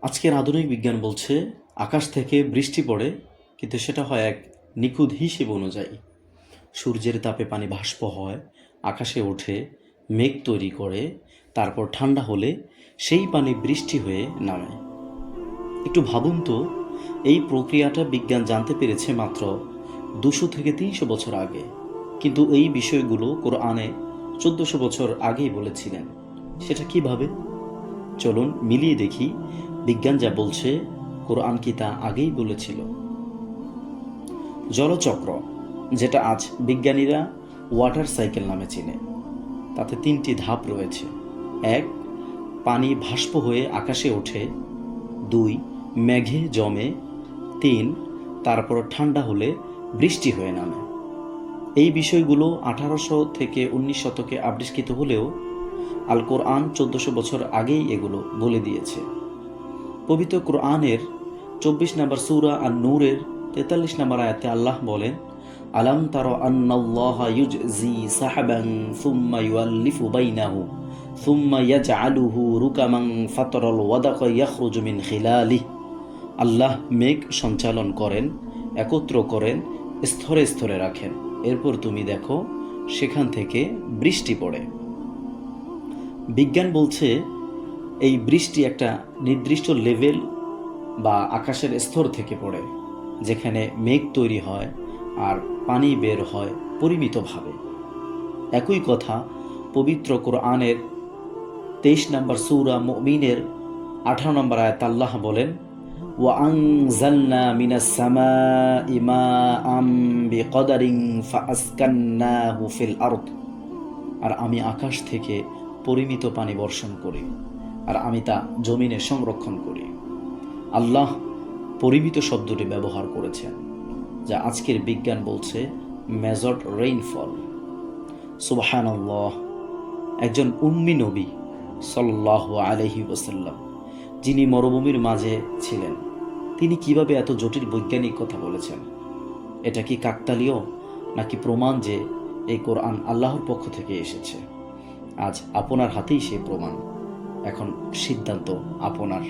আজকের আধুনিক বিজ্ঞান বলছে আকাশ থেকে বৃষ্টি পড়ে, কিন্তু সেটা হয় এক নিখুঁত হিসেব অনুযায়ী। সূর্যের তাপে পানি বাষ্প হয়, আকাশে ওঠে, মেঘ তৈরি করে, তারপর ঠান্ডা হলে সেই পানি বৃষ্টি হয়ে নামে। একটু ভাবুন তো, এই প্রক্রিয়াটা বিজ্ঞান জানতে পেরেছে মাত্র 200 থেকে 300 বছর আগে, কিন্তু এই বিষয়গুলো কোরআনে 1400 বছর আগেই বলেছিলেন। সেটা কিভাবে? চলুন মিলিয়ে দেখি বিজ্ঞান যা বলছে কোরআন কি তা আগেই বলেছিল। জলচক্র, যেটা আজ বিজ্ঞানীরা ওয়াটার সাইকেল নামে চেনে, তাতে 3টি ধাপ রয়েছে। 1. পানি বাষ্প হয়ে আকাশে ওঠে। 2. মেঘে জমে। 3. তারপর ঠান্ডা হলে বৃষ্টি হয়ে নামে। এই বিষয়গুলো 1800 থেকে 19 শতকে আবিষ্কৃত হলেও আল কোরআন 1400 বছর আগেই এগুলো বলে দিয়েছে। পবিত্র কোরআনের 24 নম্বর সূরা আন-নূরের 43 নম্বর আয়াতে আল্লাহ বলেন, আলাম তারা আন্নাল্লাহা ইউজজি সাহাবান সুম্মা ইউআল্লিফু বাইনাহু সুম্মা ইয়াজআলুহু রুকামান ফাতারাল ওয়াদাকা ইয়াখরুজু মিন খিলালিহি। আল্লাহ মেঘ সঞ্চালন করেন, একত্র করেন, স্তরে স্তরে রাখেন, এরপর তুমি দেখো সেখান থেকে বৃষ্টি পড়ে। বিজ্ঞান বলছে এই বৃষ্টি একটা নির্দিষ্ট লেভেল বা আকাশের স্তর থেকে পড়ে, যেখানে মেঘ তৈরি হয় আর পানি বের হয় পরিমিতভাবে। একই কথা পবিত্র কোরআনের 23 নম্বর সূরা মুমিনের 18 নম্বর আয়াত আল্লাহ বলেন, ওয়া আনজালনা মিনাস সামাই মাআম বিকদারিন ফাআসকান্নাহু ফিল আরদ। আর আমি আকাশ থেকে পরিমিত পানি বর্ষণ করি, আর আমি তা জমিনে সংরক্ষণ করি। আল্লাহ পরিমিত শব্দটি ব্যবহার করেছেন, যা আজকের বিজ্ঞান বলছে মেজর্ড রেইনফল। সুবহানাল্লাহ। একজন উম্মি নবী সাল্লাল্লাহু আলাইহি ওয়াসাল্লাম, যিনি মরুভূমির মাঝে ছিলেন, তিনি কিভাবে এত জটিল বৈজ্ঞানিক কথা বলেছেন? এটা কি কাকতালীয়, নাকি প্রমাণ যে এই কোরআন আল্লাহর পক্ষ থেকে এসেছে? আজ আপনার হাতেই সেই প্রমাণ। এখন সিদ্ধান্ত আপনার।